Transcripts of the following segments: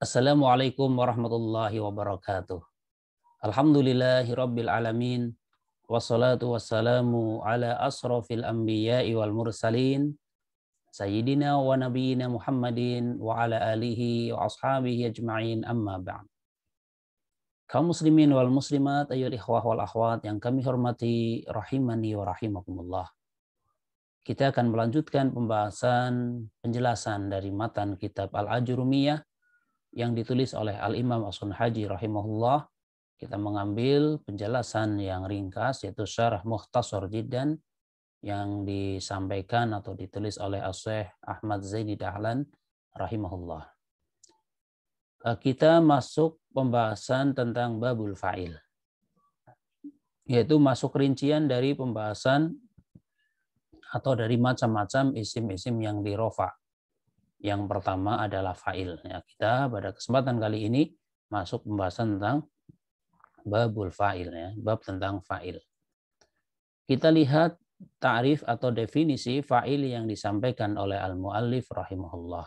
Assalamualaikum warahmatullahi wabarakatuh. Alhamdulillahi rabbil alamin. Wassalatu wassalamu ala asrafil anbiya'i wal mursalin. Sayyidina wa nabiyina Muhammadin wa ala alihi wa ashabihi ajma'in amma ba'd. Kaum muslimin wal muslimat, ayyuhal ikhwah wal akhwat yang kami hormati, rahimani wa rahimakumullah. Kita akan melanjutkan pembahasan penjelasan dari matan kitab Al-Ajurumiyah yang ditulis oleh Al-Imam As-Sunhaji rahimahullah. Kita mengambil penjelasan yang ringkas, yaitu syarah mukhtasar jiddan yang disampaikan atau ditulis oleh As-Syaikh Ahmad Zaini Dahlan rahimahullah. Kita masuk pembahasan tentang babul fa'il, yaitu masuk rincian dari pembahasan atau dari macam-macam isim-isim yang dirofa. Yang pertama adalah fa'il. Ya, kita pada kesempatan kali ini masuk pembahasan tentang babul fa'il, ya, bab tentang fa'il. Kita lihat ta'rif atau definisi fa'il yang disampaikan oleh al-muallif rahimahullah.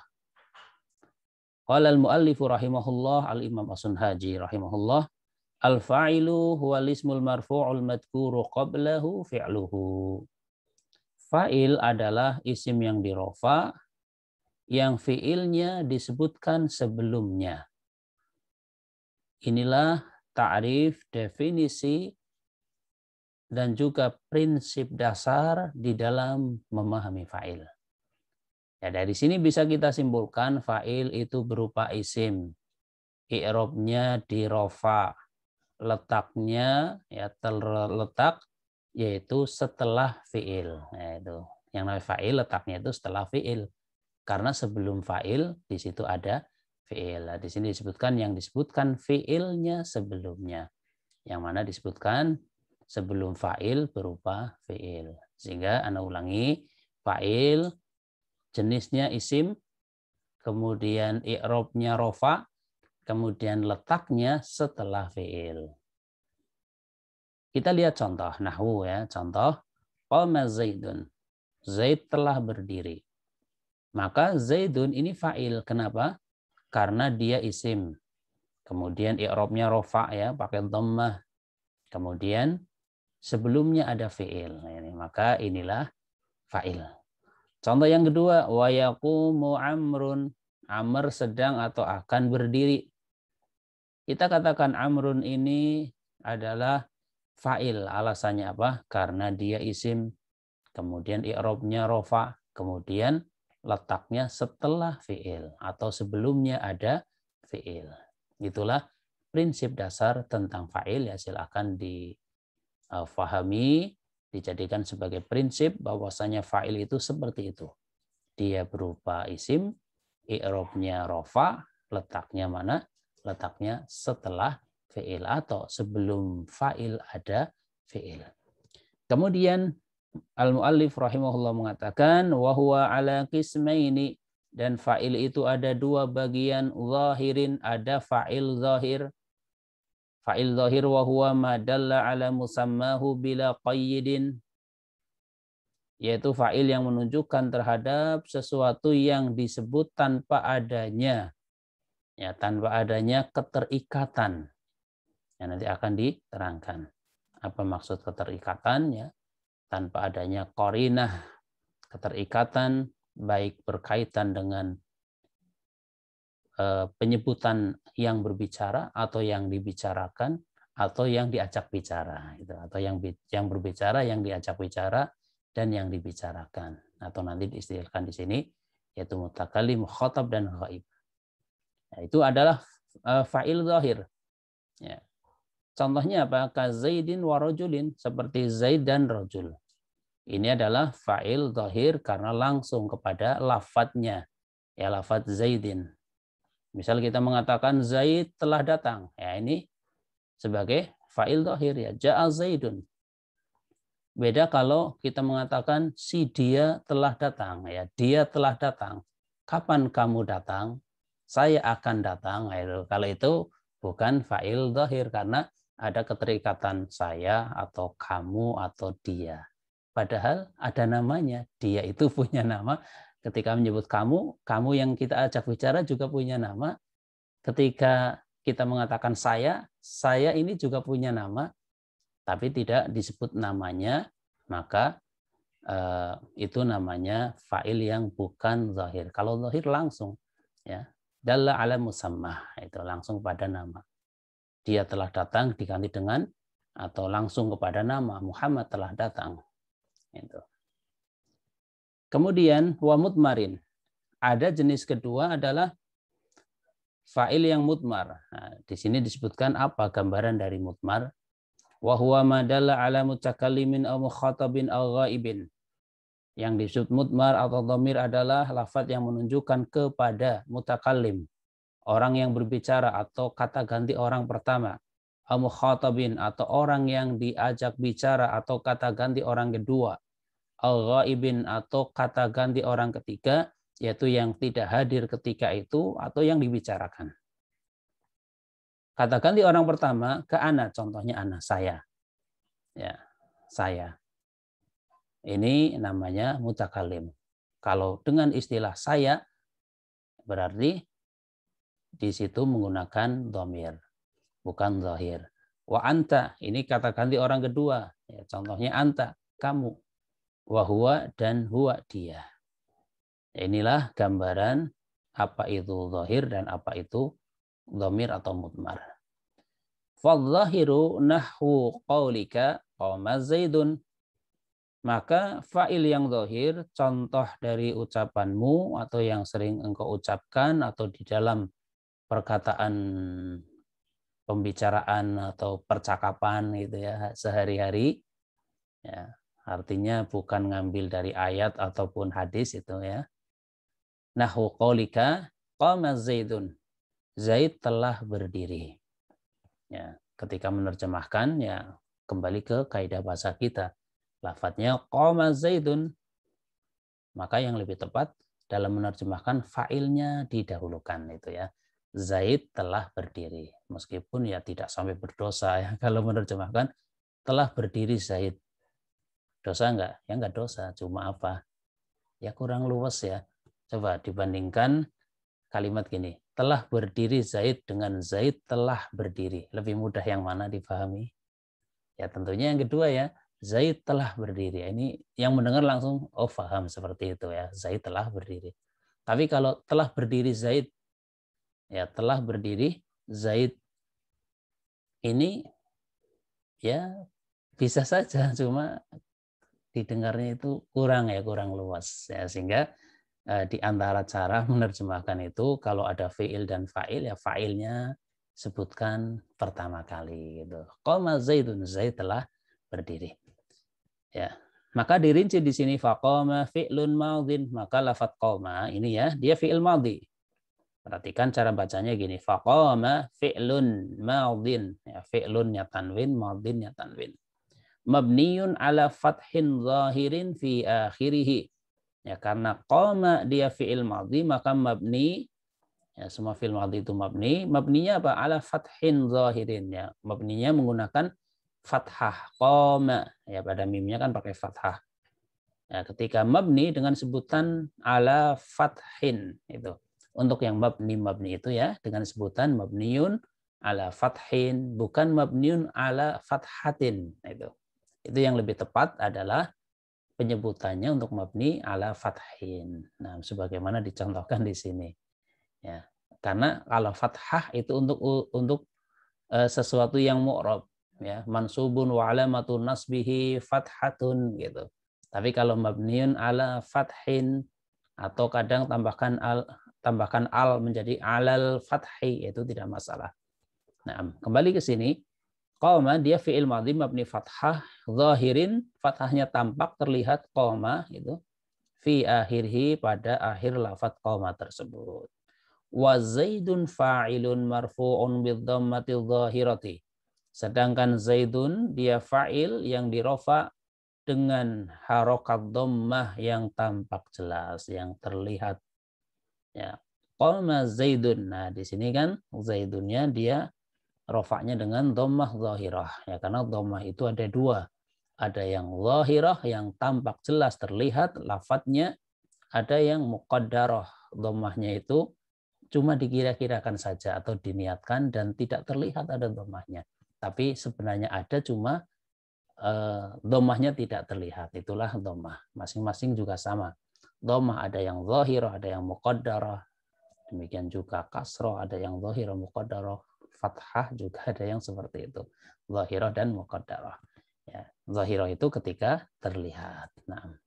Qala al-muallifu rahimahullah, al-imam as-Sunhaji rahimahullah, al-fa'ilu huwa ismul marfu'ul madhkuru qablahu fi'luhu. Fa'il adalah isim yang dirofa yang fi'ilnya disebutkan sebelumnya. Inilah ta'rif, definisi, dan juga prinsip dasar di dalam memahami fa'il. Ya, dari sini bisa kita simpulkan fa'il itu berupa isim. I'rabnya dirofa, letaknya ya terletak yaitu setelah fi'il. Yaitu yang namanya fa'il letaknya itu setelah fi'il. Karena sebelum fa'il di situ ada fi'il. Di sini disebutkan yang disebutkan fi'ilnya sebelumnya. Yang mana disebutkan sebelum fa'il berupa fi'il. Sehingga Anda ulangi, fa'il jenisnya isim, kemudian i'rabnya rofa, kemudian letaknya setelah fi'il. Kita lihat contoh nahwu ya, contoh qama Zaidun. Zaid telah berdiri. Maka Zaidun ini fa'il. Kenapa? Karena dia isim. Kemudian i'rabnya rofa ya, pakai dhammah. Kemudian sebelumnya ada fi'il. Maka inilah fa'il. Contoh yang kedua, wa yaqumu Amrun. Amr sedang atau akan berdiri. Kita katakan Amrun ini adalah fa'il. Alasannya apa? Karena dia isim. Kemudian i'rabnya rofa. Kemudian letaknya setelah fi'il atau sebelumnya ada fi'il. Itulah prinsip dasar tentang fa'il, ya silakan difahami, dijadikan sebagai prinsip bahwasanya fa'il itu seperti itu. Dia berupa isim, i'rabnya rofa, letaknya mana? Letaknya setelah fi'il atau sebelum fa'il ada fi'il. Kemudian al-muallif rahimahullah mengatakan wa huwa ala qismaini, dan fa'il itu ada dua bagian. Zahirin, ada fa'il zahir. Fa'il zahir wa huwa ma dalla ala musammahu bila qayyidin, yaitu fa'il yang menunjukkan terhadap sesuatu yang disebut tanpa adanya, ya, tanpa adanya keterikatan. Ya, nanti akan diterangkan apa maksud keterikatan, ya, tanpa adanya qarinah, keterikatan baik berkaitan dengan penyebutan yang berbicara atau yang dibicarakan atau yang diajak bicara, gitu. Atau yang berbicara, yang diajak bicara, dan yang dibicarakan, atau nanti diistilahkan di sini yaitu mutakallim, mukhatab, dan ghaib. Nah, itu adalah fa'il zahir. Ya. Contohnya apa? Ka Zaidin wa rajulin, seperti Zaid dan rajul. Ini adalah fa'il zahir karena langsung kepada lafadznya, ya, lafadz Zaidin. Misal kita mengatakan Zaid telah datang, ya ini sebagai fa'il zahir, ya, ja'a Zaidun. Beda kalau kita mengatakan si dia telah datang, ya, dia telah datang. Kapan kamu datang? Saya akan datang. Kalau itu bukan fa'il zahir karena ada keterikatan saya atau kamu atau dia. Padahal ada namanya, dia itu punya nama. Ketika menyebut kamu, kamu yang kita ajak bicara juga punya nama. ketika kita mengatakan saya ini juga punya nama, tapi tidak disebut namanya, maka itu namanya fa'il yang bukan zahir. Kalau zahir langsung, ya, dalla ala musammah, itu langsung pada nama. Dia telah datang diganti dengan atau langsung kepada nama, Muhammad telah datang. Itu. Kemudian wa mudmarin. Ada jenis kedua adalah fa'il yang mudmar. Nah, di sini disebutkan apa gambaran dari mudmar? Wa huwa ma dalla ala mutakallimin aw mukhatabin aw ghaibin. Yang disebut mudmar atau dhamir adalah lafaz yang menunjukkan kepada mutakallim, orang yang berbicara atau kata ganti orang pertama, aw mukhatabin atau orang yang diajak bicara atau kata ganti orang kedua, aw ghaibin atau kata ganti orang ketiga, yaitu yang tidak hadir ketika itu atau yang dibicarakan. Kata ganti orang pertama ke ana, contohnya ana, saya. Ya, saya. Ini namanya mutakallim. Kalau dengan istilah saya, berarti di situ menggunakan dhamir, bukan zahir. Wa anta, ini kata ganti orang kedua. Ya, contohnya anta, kamu. Wa huwa, dan huwa, dia. Inilah gambaran apa itu zahir dan apa itu dhamir atau mudmar. Fadzahiru nahwu qaulika qama Zaidun. Maka fa'il yang zahir, contoh dari ucapanmu atau yang sering engkau ucapkan atau di dalam perkataan pembicaraan atau percakapan gitu ya sehari-hari, ya, artinya bukan ngambil dari ayat ataupun hadis itu ya. Nahwu qaulika qama Zaidun. Zaid telah berdiri. Ya, ketika menerjemahkan ya kembali ke kaidah bahasa kita. Lafadznya qama Zaidun, maka yang lebih tepat dalam menerjemahkan fa'ilnya didahulukan itu ya. Zaid telah berdiri, meskipun ya tidak sampai berdosa ya kalau menerjemahkan telah berdiri Zaid. Dosa enggak? Ya enggak dosa, cuma apa? Ya kurang luas ya. Coba dibandingkan kalimat gini, telah berdiri Zaid dengan Zaid telah berdiri. Lebih mudah yang mana dipahami? Ya tentunya yang kedua ya. Zaid telah berdiri. Ini yang mendengar langsung, oh paham seperti itu ya. Zaid telah berdiri. Tapi kalau telah berdiri Zaid, ya telah berdiri Zaid ini ya bisa saja, cuma didengarnya itu kurang luas ya. Sehingga di antara cara menerjemahkan itu kalau ada fiil dan fa'il ya fa'ilnya sebutkan pertama kali gitu. Qama Zaidun, Zaid telah berdiri. Ya, maka dirinci di sini faqama fi'lun madhin, maka lafadz qama ini ya dia fi'il madhi. Perhatikan cara bacanya gini, faqama fi'lun madhin, ya fi'lunnya tanwin, madhinnya tanwin. Mabniyun ala fathin zahirin fi akhirih. Ya karena qama dia fi'il madhi maka mabni, ya semua fi'il madhi itu mabni, mabninya apa? Ala fathin zahirin, ya mabninya menggunakan fathah qama, ya pada mimnya kan pakai fathah. Ya, ketika mabni dengan sebutan ala fathin itu. Untuk yang mabni itu ya dengan sebutan mabniun ala fathin, bukan mabniun ala fathatin itu. Itu yang lebih tepat adalah penyebutannya untuk mabni ala fathin. Nah, sebagaimana dicontohkan di sini. Ya. Karena kalau fathah itu untuk sesuatu yang mu'rab, ya mansubun wa alamatun nasbihi fathatun gitu. Tapi kalau mabniun ala fathin atau kadang tambahkan al menjadi alal fathi itu tidak masalah. Nah, kembali ke sini. Qama dia fi'il madhi mabni fathah zahirin, fathahnya tampak terlihat qama itu fi akhirhi pada akhir lafadz qama tersebut. Wa Zaidun fa'ilun marfu'un bidh-dhammati dhahirati. Sedangkan Zaidun dia fa'il yang dirofa dengan harokat dhammah yang tampak jelas, yang terlihat. Ya. Qama Zaidun. Nah, di sini kan Zaidunnya dia rofaknya dengan dhammah dhahirah. Ya, karena dhammah itu ada dua. Ada yang dhahirah yang tampak jelas terlihat lafadznya, ada yang muqaddarah. Dhammahnya itu cuma dikira-kirakan saja atau diniatkan dan tidak terlihat ada dhammahnya. Tapi sebenarnya ada, cuma dhammahnya tidak terlihat. Itulah dhammah. Masing-masing juga sama. Dhammah ada yang zahirah, ada yang muqaddarah. Demikian juga kasroh, ada yang zahirah muqaddarah. Fathah juga ada yang seperti itu. Zahirah dan muqaddarah. Ya, zahirah itu ketika terlihat. Nah,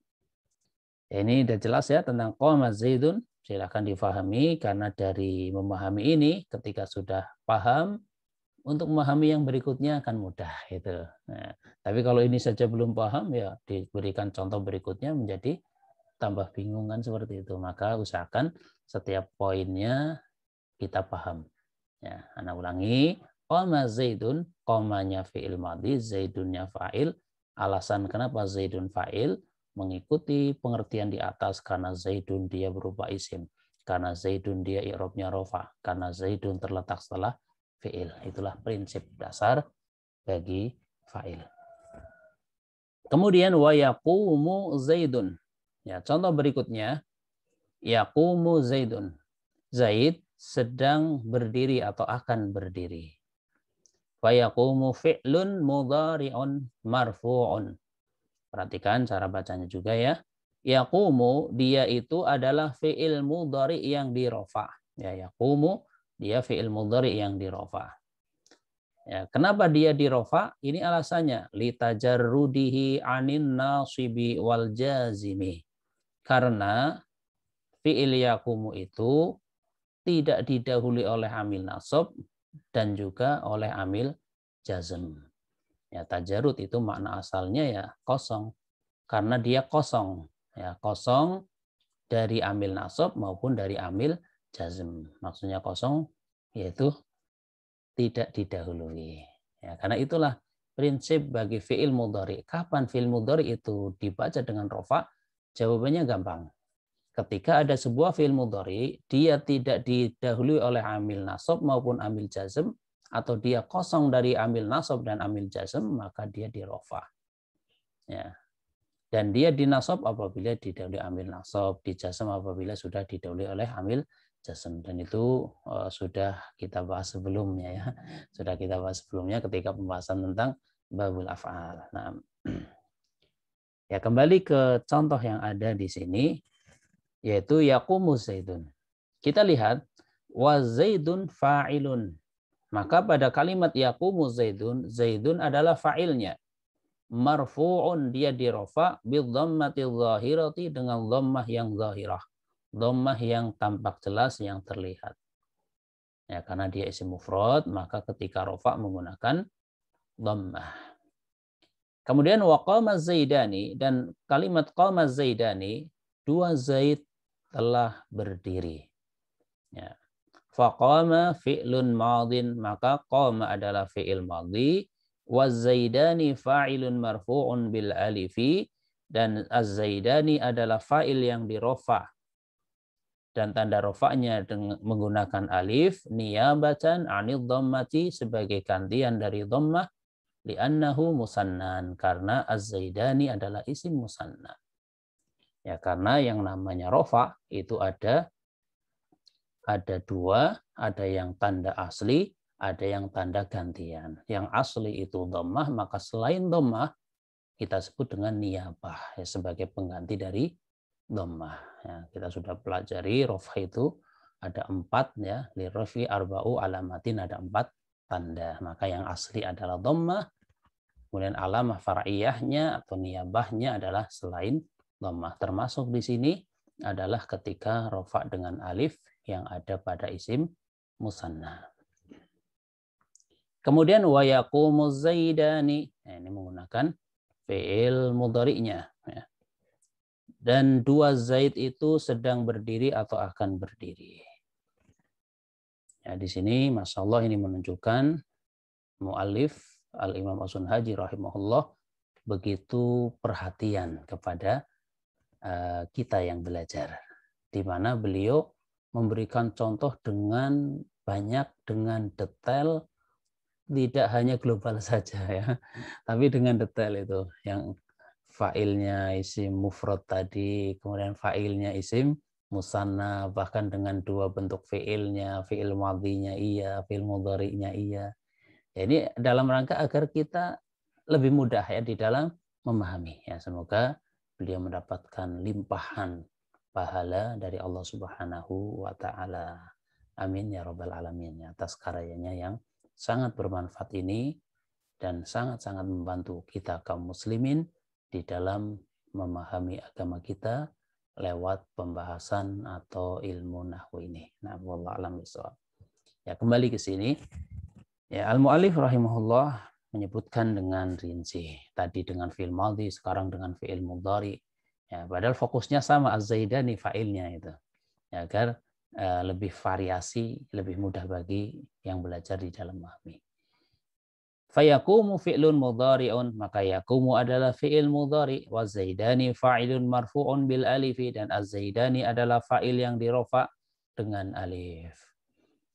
ini sudah jelas ya tentang qama Zaidun. Silakan difahami, karena dari memahami ini ketika sudah paham, untuk memahami yang berikutnya akan mudah gitu. Nah, tapi kalau ini saja belum paham, ya diberikan contoh berikutnya menjadi tambah bingung kan, seperti itu. Maka usahakan setiap poinnya kita paham. Ya, ana ulangi, qama Zaidun, qamanya fi'il madhi, Zaidunnya fa'il. Alasan kenapa Zaidun fa'il? Mengikuti pengertian di atas, karena Zaidun dia berupa isim, karena Zaidun dia i'rabnya rofa, karena Zaidun terletak setelah fi'il. Itulah prinsip dasar bagi fa'il. Kemudian wa yaqumu Zaidun. Ya, contoh berikutnya, yaqumu Zaidun. Zaid sedang berdiri atau akan berdiri. Fa yaqumu fi'lun mudhari'un marfu'un. Perhatikan cara bacanya juga ya. Yaqumu, dia itu adalah fi'il mudhari yang dirofa. Ya, yaqumu, dia fi'il mudhari yang dirofa. Ya, kenapa dia dirofa? Ini alasannya. Litajarrudihi anin nasibi wal jazimi. Karena fi'il yaqumu itu tidak didahului oleh amil nasab dan juga oleh amil jazm. Ya, tajarud itu makna asalnya ya kosong, karena dia kosong. Ya, kosong dari amil nasab maupun dari amil jazm. Maksudnya kosong yaitu tidak didahului. Ya, karena itulah prinsip bagi fi'il mudhari. Kapan fi'il mudhari itu dibaca dengan rofa? Jawabannya gampang. Ketika ada sebuah fi'il mudhari, dia tidak didahului oleh amil nasab maupun amil jazm, atau dia kosong dari amil nasab dan amil jazm, maka dia dirofa. Ya. Dan dia dinasab apabila didahului amil nasab, dijazm apabila sudah didahului oleh amil jazm. Dan itu sudah kita bahas sebelumnya ya. Sudah kita bahas sebelumnya ketika pembahasan tentang babul af'al. Nah, ya kembali ke contoh yang ada di sini, yaitu yaqumu Zaidun. Kita lihat wa Zaidun fa'ilun. Maka pada kalimat yaqumu Zaidun, Zaidun adalah fa'ilnya. Marfu'un, dia dirofa bidhammati dhahirati, dengan dhammah yang zahirah. Dhammah yang tampak jelas, yang terlihat. Ya, karena dia isim mufrad, maka ketika rofa menggunakan dhammah. Kemudian wa qama Zaidani, dan kalimat qama Zaidani, dua Zaid telah berdiri. Ya. Faqama fi'lun madin, maka qama adalah fi'il madhi, wa zaidani fa'ilun marfu'un bil alifi, dan az-zaidani adalah fa'il yang dirofa dan tanda rofa'nya menggunakan alif niyabatan 'anil dhammati, sebagai gantian dari dhammah, li'annahu musannan, karena az-zaidani adalah isim musanna. Ya, karena yang namanya rofa itu ada dua, ada yang tanda asli, ada yang tanda gantian. Yang asli itu dhammah, maka selain dhammah kita sebut dengan niyabah, ya, sebagai pengganti dari dhammah. Ya, kita sudah pelajari rofa itu ada 4 ya, li rafi arba'u alamatin, ada 4 tanda. Maka yang asli adalah dhammah, kemudian alamah far'iyahnya atau niyabahnya adalah selain dhammah. Termasuk di sini adalah ketika rofa dengan alif yang ada pada isim musanna. Kemudian wa yaqumu zaidani, ini menggunakan fi'il mudhari'nya. Ya. Dan dua zaid itu sedang berdiri atau akan berdiri. Ya, di sini Masya Allah ini menunjukkan mu'alif Al-Imam As-Sunhaji rahimahullah begitu perhatian kepada kita yang belajar. Di mana beliau memberikan contoh dengan banyak, dengan detail, tidak hanya global saja ya, tapi dengan detail itu, yang fa'ilnya isim mufrad tadi, kemudian fa'ilnya isim musanna, bahkan dengan dua bentuk fiilnya, fiil madhinya iya, fiil mudhari'nya iya. Ya, ini dalam rangka agar kita lebih mudah ya di dalam memahami. Ya, semoga beliau mendapatkan limpahan pahala dari Allah Subhanahu wa taala. Amin ya rabbal alamin. Atas karyanya yang sangat bermanfaat ini dan sangat-sangat membantu kita kaum muslimin di dalam memahami agama kita lewat pembahasan atau ilmu nahwu ini. Nah, wallahu a'lam bishawab. Ya, kembali ke sini. Ya, al-mu'allif rahimahullah menyebutkan dengan rinci. Tadi dengan fi'il madhi, sekarang dengan fi'il mudhari. Ya, padahal fokusnya sama, az-zaidani fa'ilnya itu. Ya, agar lebih variasi, lebih mudah bagi yang belajar di dalam memahami. Fayakumu fi'lun mudhari'un, maka yakumu adalah fi'il mudhari, wa zaidani fa'ilun marfu'un bil alifi, dan az-zaidani adalah fa'il yang dirofa dengan alif.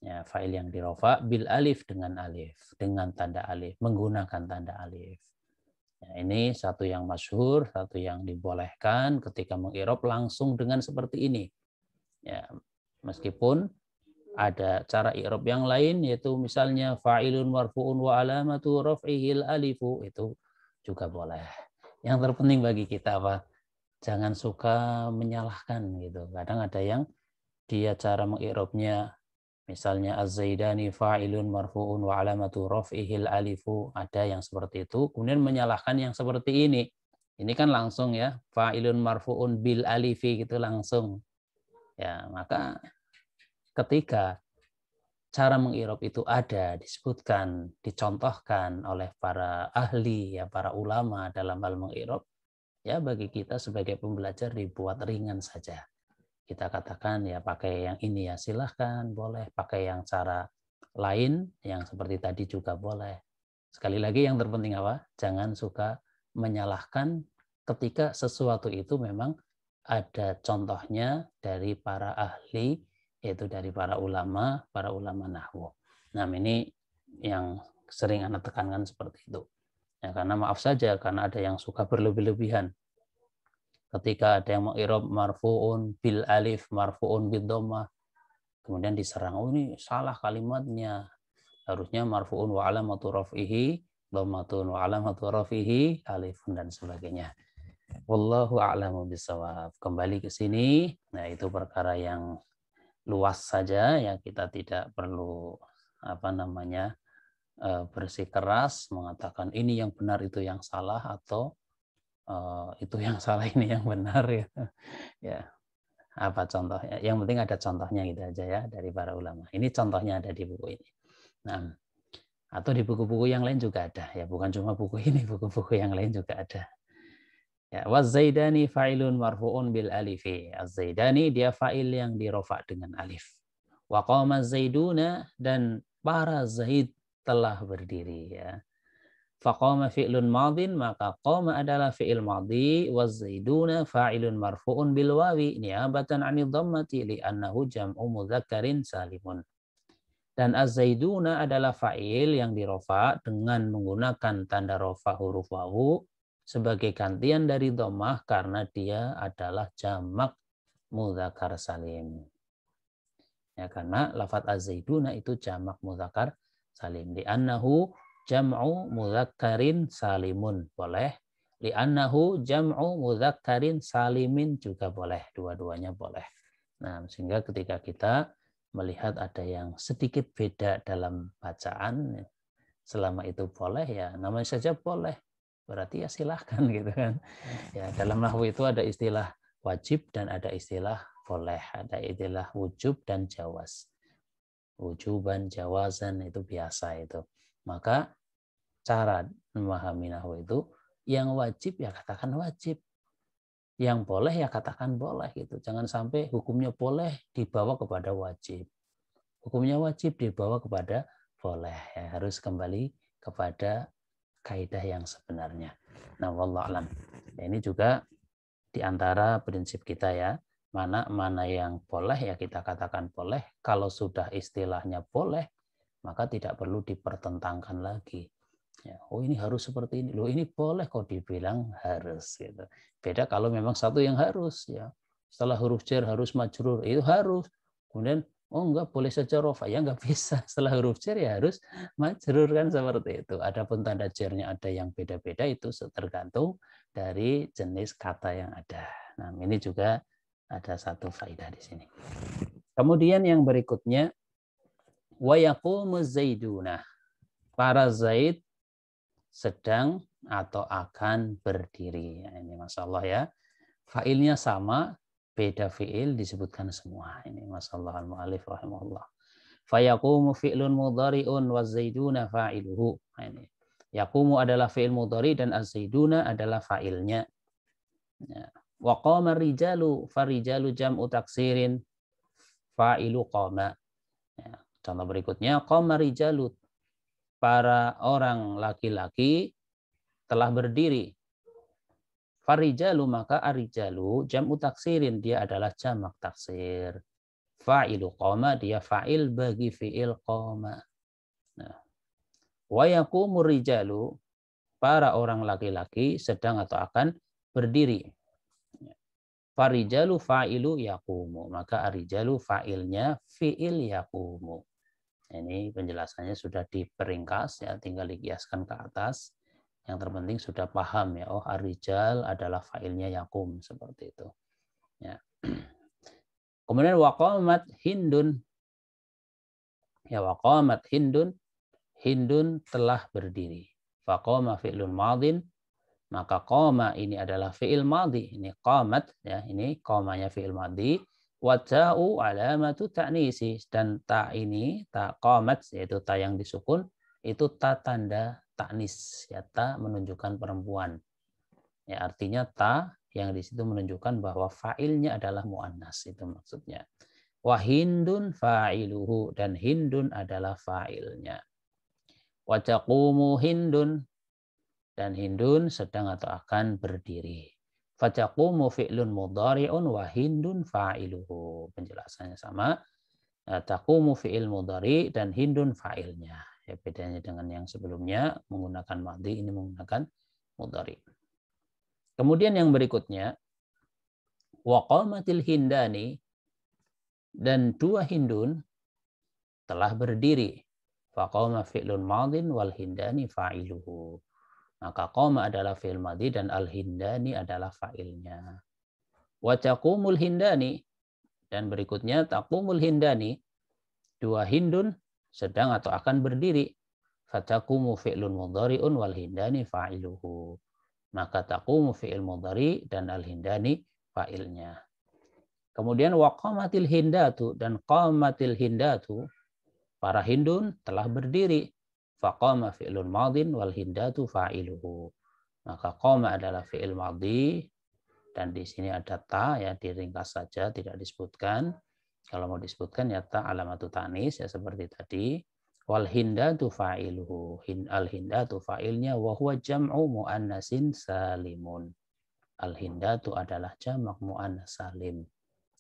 Ya, fa'il yang dirofa bil alif, dengan alif, dengan tanda alif, menggunakan tanda alif. Ya, ini satu yang masyhur, satu yang dibolehkan ketika mengirob langsung dengan seperti ini. Ya, meskipun ada cara i'rab yang lain, yaitu misalnya fa'ilun marfu'un wa alamatu raf'ihil alifu, itu juga boleh. Yang terpenting bagi kita apa? Jangan suka menyalahkan gitu. Kadang ada yang dia cara mengi'rabnya misalnya az-zaidani fa'ilun marfu'un wa alamatu raf'ihil alifu, ada yang seperti itu, kemudian menyalahkan yang seperti ini. Ini kan langsung ya, fa'ilun marfu'un bil alifi gitu langsung. Ya, maka ketika cara mengirob itu ada, disebutkan, dicontohkan oleh para ahli, ya para ulama dalam hal mengirob, ya bagi kita sebagai pembelajar dibuat ringan saja. Kita katakan ya pakai yang ini ya silahkan, boleh pakai yang cara lain yang seperti tadi juga boleh. Sekali lagi yang terpenting apa? Jangan suka menyalahkan ketika sesuatu itu memang ada contohnya dari para ahli, yaitu dari para ulama nahwu. Nah, ini yang sering Anda tekankan seperti itu. Ya, karena maaf saja, karena ada yang suka berlebih-lebihan. Ketika ada yang mengirob marfu'un bil alif, marfu'un bid dhammah, kemudian diserang, oh ini salah kalimatnya. Harusnya marfu'un wa alamatu raf'ihi dhammatun wa alamatu raf'ihi alifun, dan sebagainya. Wallahu a'lamu bishawab. Kembali ke sini, nah itu perkara yang luas saja ya, kita tidak perlu bersikeras mengatakan ini yang benar itu yang salah, atau itu yang salah ini yang benar ya. Ya, apa contohnya? Yang penting ada contohnya gitu aja ya dari para ulama. Ini contohnya ada di buku ini. Nah, atau di buku-buku yang lain juga ada ya, bukan cuma buku ini, buku-buku yang lain juga ada. Ya, waz-zaidani fa'ilun marfu'un bil alifi. Az-zaidani dia fa'il yang dirofa dengan alif. Wa qama zaiduna, dan para zaid telah berdiri ya. Faqama fi'lun madin, maka qama adalah fi'il madhi, waz-zaiduna fa'ilun marfu'un bil wawi niyabatan 'anil dhammati li'annahu jam'u mudzakkarin salimun. Dan az-zaiduna adalah fa'il yang dirofa dengan menggunakan tanda rofa huruf wawu sebagai gantian dari dhammah karena dia adalah jamak mudzakkar salim. Ya, karena lafaz az-zaiduna itu jamak mudzakkar salim. Li'annahu jam'u mudzakkarin salimun boleh. Li'annahu jam'u mudzakkarin salimin juga boleh. Dua-duanya boleh. Nah, sehingga ketika kita melihat ada yang sedikit beda dalam bacaan, selama itu boleh ya namanya saja boleh. Berarti ya silahkan gitu kan. Ya, dalam nahwu itu ada istilah wajib dan ada istilah boleh, ada istilah wujub dan jawaz. Wujuban, jawazan itu biasa itu. Maka cara memahami nahwu itu yang wajib ya katakan wajib. Yang boleh ya katakan boleh gitu. Jangan sampai hukumnya boleh dibawa kepada wajib. Hukumnya wajib dibawa kepada boleh. Ya, harus kembali kepada kaidah yang sebenarnya. Nah, wallahu alam. Ya, ini juga di antara prinsip kita ya. Mana yang boleh ya kita katakan boleh. Kalau sudah istilahnya boleh, maka tidak perlu dipertentangkan lagi. Ya, oh ini harus seperti ini. Loh ini boleh kok dibilang harus gitu. Beda kalau memang satu yang harus ya. setelah huruf jar harus majrur, itu harus. Kemudian oh enggak boleh saja rofa, ya enggak bisa. Setelah huruf jar ya harus majrur kan seperti itu. Adapun tanda jarnya ada yang beda-beda, itu tergantung dari jenis kata yang ada. Nah, ini juga ada satu faedah di sini. Kemudian yang berikutnya, wa yaqumu zaiduna. Para Zaid sedang atau akan berdiri. Ya, ini Masya Allah ya. Failnya sama, beda fiil disebutkan semua. Ini Masya Allah al-mu'alif rahimahullah. Fayaqumu fi'lun mudhari'un wa zaiduna fa'iluhu. Nah, ini. Yaqumu adalah fi'il mudhari dan az-zaiduna adalah fa'ilnya. Ya. Wa qama rijalu, farijalu jam'u taksirin, fa'ilu qama. Ya. Contoh berikutnya, qama rijalu, para orang laki-laki telah berdiri. Farijalu, maka arijalu jam'u taksirin, dia adalah jamak taksir. Fa'ilu qama, dia fa'il bagi fi'il qama. Nah. Wa yaqumu rijalu, para orang laki-laki sedang atau akan berdiri. Farijalu fa'ilu yaqumu, maka arijalu fa'ilnya fi'il yaqumu. Ini penjelasannya sudah diperingkas ya, tinggal dikiaskan ke atas. Yang terpenting sudah paham ya, oh ar-rijal adalah fa'ilnya yaqum, seperti itu. Ya. Kemudian waqamat hindun. Ya, waqamat hindun, hindun telah berdiri. Faqama fi'lun madin, maka qama ini adalah fi'il madhi. Ini qamat ya, ini qamanya fi'il madhi. Wa ta'u alamatu ta'nisi, dan ta ini, ta qamat yaitu ta yang disukun, itu ta tanda ta'nis, ya, ta menunjukkan perempuan. Ya, artinya ta yang di situ menunjukkan bahwa fa'ilnya adalah muannas, itu maksudnya. Wa hindun fa'iluhu, dan hindun adalah fa'ilnya. Wa taqumu hindun, dan hindun sedang atau akan berdiri. Fataqumu fi'lun mudhari'un wa hindun fa'iluhu. Penjelasannya sama. Taqumu fi'il mudhari dan hindun fa'ilnya. Ya, bedanya dengan yang sebelumnya menggunakan madhi, ini menggunakan mudhari. Kemudian yang berikutnya, wa qamatil hindani, dan dua hindun telah berdiri. Faqama fi'lun madhin wal hindani fa'iluhu. Maka qama adalah fi'il madhi dan al-hindani adalah fa'ilnya. Wa taqumul hindani, dan berikutnya taqumul hindani, dua hindun sedang atau akan berdiri. Fataqumu fi'lun mudhari'un wal hindani fa'iluhu. Maka taqumu fi'il mudhari dan al-hindani fa'ilnya. Kemudian wa qamatil hindatu, dan qamatil hindatu, para hindun telah berdiri. Faqama fi'lun madin wal hindatu fa'iluhu. Maka qama adalah fi'il madhi, dan di sini ada ta ya, diringkas saja, tidak disebutkan. Kalau mau disebutkan ya ta alamatu ta'nis ya, seperti tadi. Wal hindatu fa'iluhu, al hindatu fa'ilnya, wa huwa jam'u muannasin salimun. Al hindatu adalah jamak muannas salim.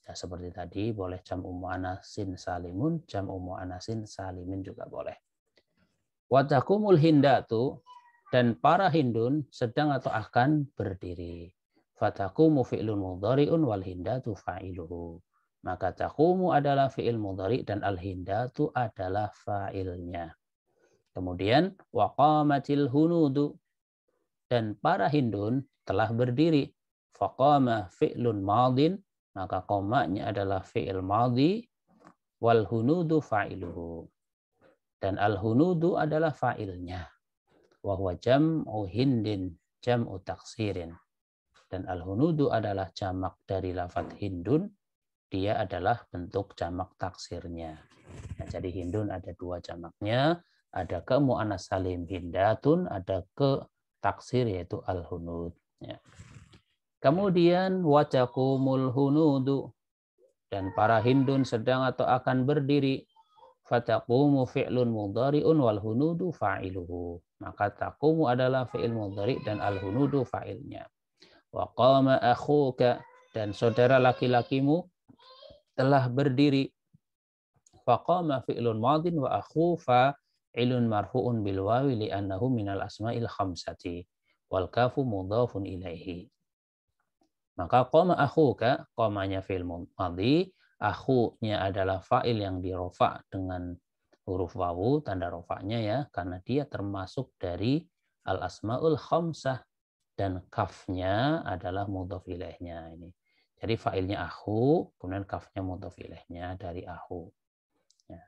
Ya, seperti tadi boleh jam'u muannasin salimun, jam'u muannasin salimin juga boleh. Wa taqumul hindatu, dan para hindun sedang atau akan berdiri. Fataqumu fi'lun mudhari'un wal hindatu fa'iluhu. Maka taqumu adalah fi'il mudhari dan al hindatu adalah fa'ilnya. Kemudian wa qamatil hunudu, dan para hindun telah berdiri. Faqama fi'lun madin, maka qamanya adalah fi'il madhi, wal hunudu fa'iluhu. Dan al-hunudu adalah fa'ilnya. Wa huwa jam'u hindin, jam'u taksirin. Dan al-hunudu adalah jamak dari lafadz hindun, dia adalah bentuk jamak taksirnya. Nah, jadi hindun ada dua jamaknya, ada ke mu'annas salim hindatun, ada ke taksir yaitu al-hunud. Ya. Kemudian wa taqumul hunudu, dan para hindun sedang atau akan berdiri. Fataqumu fi'lun mudhari'un wal hunudu fa'iluhu. Maka taqumu adalah fi'il mudhari dan al hunudu fa'ilnya. Wa qama akhuka, dan saudara laki-lakimu telah berdiri. Faqama fi'lun madin wa akhu fa'ilun marfu'un bil wawi li'annahu minal asma'il khamsati wal kafu mudhafun ilaihi. Maka qoma akhuka, qomanya fi'il madhi, akhunya adalah fa'il yang dirofa dengan huruf wawu, tanda rofanya ya, karena dia termasuk dari al-asmaul khamsah, dan kafnya adalah mudhof ilaihnya ini. Jadi fa'ilnya akhu, kemudian kafnya mudhof ilaihnya dari akhu. Ya.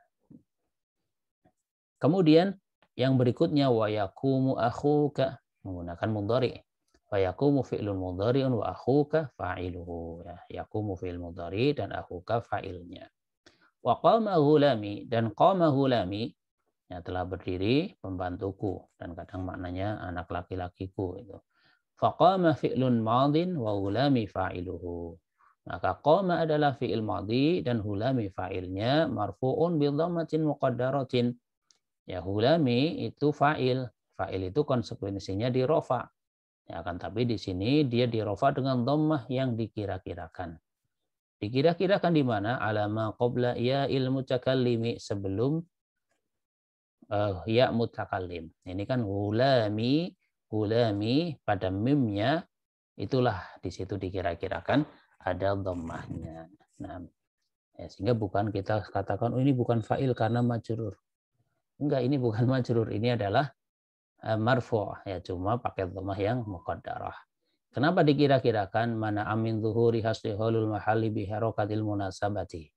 Kemudian yang berikutnya wa yaqumu akhuka, menggunakan mudhari. Wa yaqumu fi'lun mudhari'un wa akhuka fa'iluhu. Ya, yaqumu fi'il mudhari dan akhuka fa'ilnya. Wa qama ghulami, dan qama ghulami, ya telah berdiri pembantuku, dan kadang maknanya anak laki-lakiku itu. Faqama fi'lun madin wa ghulami fa'iluhu. Maka qama adalah fi'il madhi dan hulami fa'ilnya marfu'un bi dhammatin muqaddaratin. Ya, hulami itu fa'il. Fa'il itu konsekuensinya dirofa. Ya kan, tapi di sini dia dirofa dengan dhammah yang dikira-kirakan. Dikira-kirakan di mana? Alama qabla ya il mutakallimi, sebelum ya mutakallim. Ini kan hulami, hulami pada mimnya, itulah di situ dikira-kirakan ada dhammahnya. Nah, ya, sehingga bukan kita katakan oh ini bukan fa'il karena majrur. Enggak, ini bukan majrur, ini adalah marfu', ya cuma pakai dhammah yang muqaddarah. Kenapa dikira-kirakan? Mana amin zuhuri hasliholul mahalli biharokatil munasabati.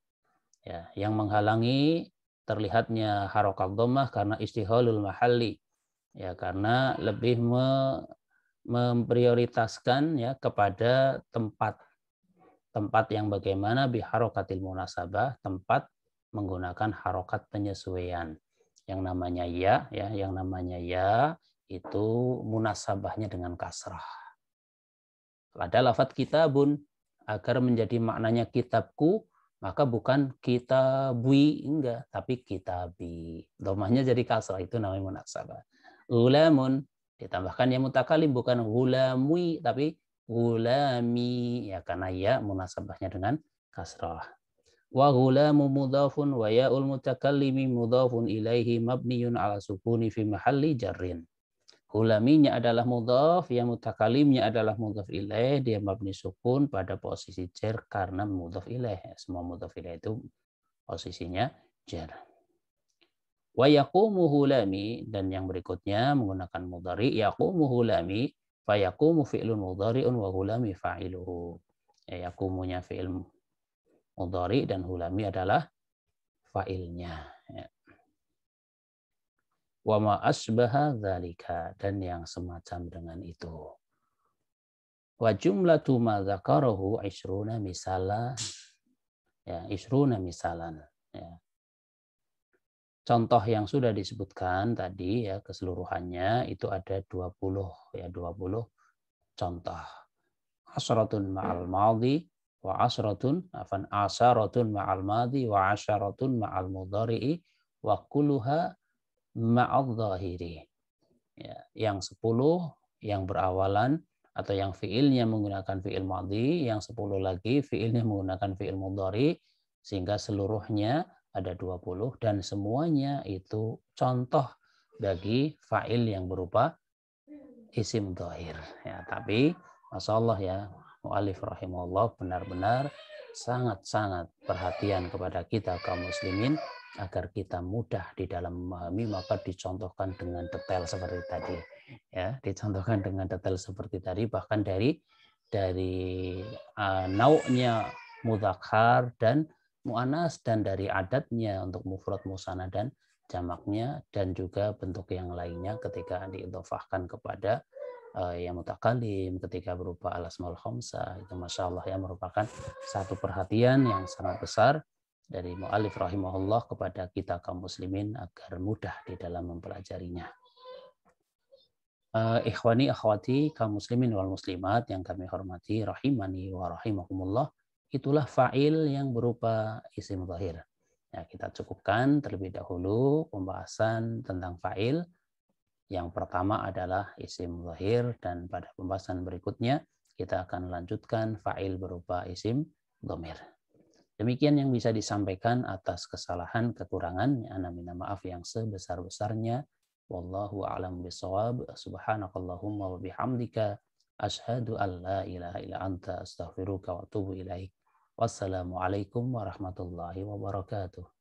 Ya, yang menghalangi terlihatnya harokat dhammah karena istiholul mahalli. Ya, karena lebih memprioritaskan ya kepada tempat yang bagaimana biharokatil munasabah, tempat menggunakan harokat penyesuaian. Yang namanya ya, yang namanya ya itu munasabahnya dengan kasrah. Ada lafadz kitabun, agar menjadi maknanya kitabku, maka bukan kitabui, enggak, tapi kitabi. Dhammahnya jadi kasrah, itu namanya munasabah. Ulamun, ditambahkan ya mutakalim, bukan gulamui, tapi gulami, ya karena ya munasabahnya dengan kasrah. Wa gulamu mudhafun wa ya'ul mutakallimi mudhafun ilaihi mabniyun ala sukuni fi mahalli jarrin. Gulaminya adalah mudhaf, yang mutakalimnya adalah mudhaf ilaih, dia mabni sukun pada posisi jar karena mudhaf ilaih. Semua mudhaf ilaih itu posisinya jar. Wa yaqumu hulami, dan yang berikutnya menggunakan mudhari, yaqumu hulami, fa yaqumu fi'lun mudhari'un wa hulami fa'iluhu. Ya, yaqumunya fi'il mudhari dan hulami adalah fa'ilnya. Ya. Wa ma asbaha dzalika, dan yang semacam dengan itu. Wa jumlatu ma dzakarahu 20 misalan. Ya, 20 misalan. Ya. Contoh yang sudah disebutkan tadi ya keseluruhannya itu ada 20 ya, 20 contoh. Asratun ma'al madhi wa asratun ma'al madhi wa asyaratun ma'al mudhari'i wa kulluha ma'al dhahiri. Ya, yang 10 yang berawalan atau yang fiilnya menggunakan fiil madhi, yang 10 lagi fiilnya menggunakan fiil mudhari, sehingga seluruhnya ada 20 dan semuanya itu contoh bagi fa'il yang berupa isim dhahir. Ya, tapi Masya Allah ya, mu'alif rahimahullah benar-benar sangat-sangat perhatian kepada kita kaum muslimin agar kita mudah di dalam memahami, maka dicontohkan dengan detail seperti tadi. Ya, dicontohkan dengan detail seperti tadi, bahkan dari nau'nya mudzakkar dan mu'annas, dan dari adatnya untuk mufrad, musanna dan jamaknya, dan juga bentuk yang lainnya ketika diidhofahkan kepada yang mutakallim, ketika berupa al-asmaul khamsah. Itu Masya Allah ya, merupakan satu perhatian yang sangat besar dari mu'alif rahimahullah kepada kita kaum muslimin agar mudah di dalam mempelajarinya. Ikhwani akhwati kaum muslimin wal muslimat yang kami hormati rahimani wa rahimakumullah, itulah fa'il yang berupa isim dhahir. Ya, kita cukupkan terlebih dahulu pembahasan tentang fa'il. Yang pertama adalah isim dhahir, dan pada pembahasan berikutnya kita akan lanjutkan fa'il berupa isim dhamir. Demikian yang bisa disampaikan. Atas kesalahan kekurangan ana minta maaf yang sebesar-besarnya. Wallahu a'lam bishawab. Subhanakallahumma wa bihamdika Asyhadu an la ilaha illa anta astaghfiruka wa atubu ilaik. Wassalamualaikum warahmatullahi wabarakatuh.